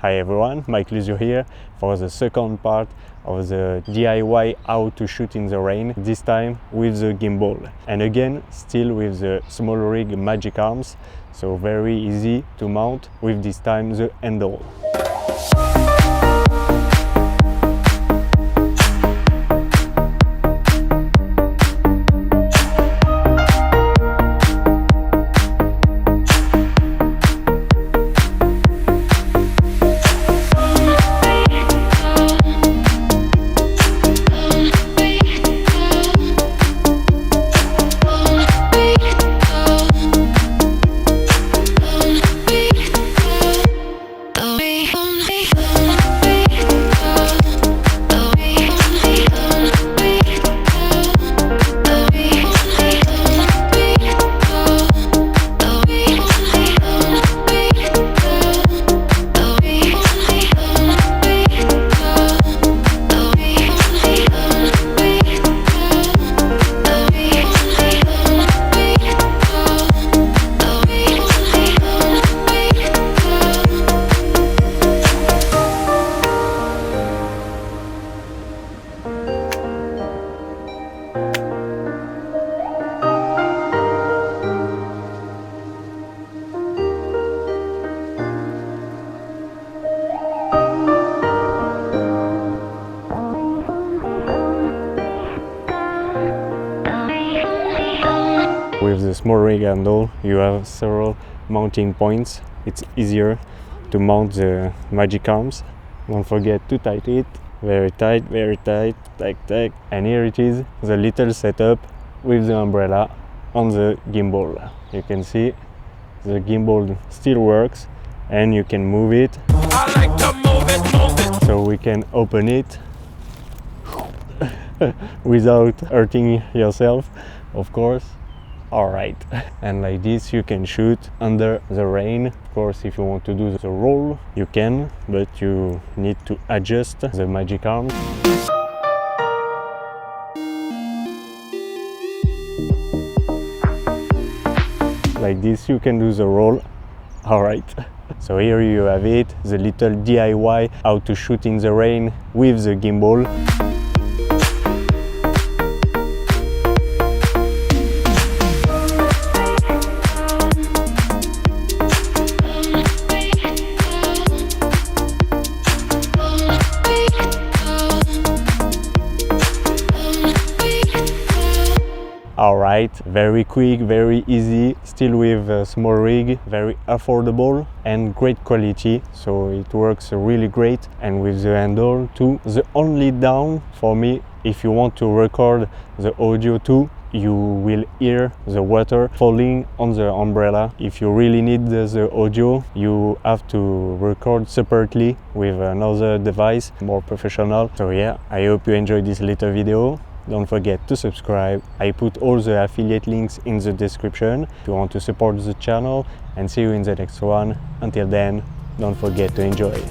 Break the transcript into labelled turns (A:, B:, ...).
A: Hi everyone, Mike here for the second part of the DIY how to shoot in the rain, this time with the gimbal. And again, still with the small rig magic arms, so very easy to mount with this time the handle. With the small rig handle, you have several mounting points. It's easier to mount the magic arms. Don't forget to tighten it. Very tight, tight. And here it is, the little setup with the umbrella on the gimbal. You can see the gimbal still works and you can move it. I like to move it. So we can open it without hurting yourself, of course. Alright, and like this you can shoot under the rain. Of course, if you want to do the roll, you can, but you need to adjust the magic arms. Like this you can do the roll. Alright, so here you have it, the little DIY how to shoot in the rain with the gimbal. Alright, very quick, very easy, still with a small rig, very affordable and great quality, so it works really great. And with the handle too. The only down for me, if you want to record the audio too, you will hear the water falling on the umbrella. If you really need the audio, you have to record separately with another device, more professional. So yeah, I hope you enjoyed this little video. Don't forget to subscribe. I put all the affiliate links in the description if you want to support the channel, and see you in the next one. Until then, don't forget to enjoy.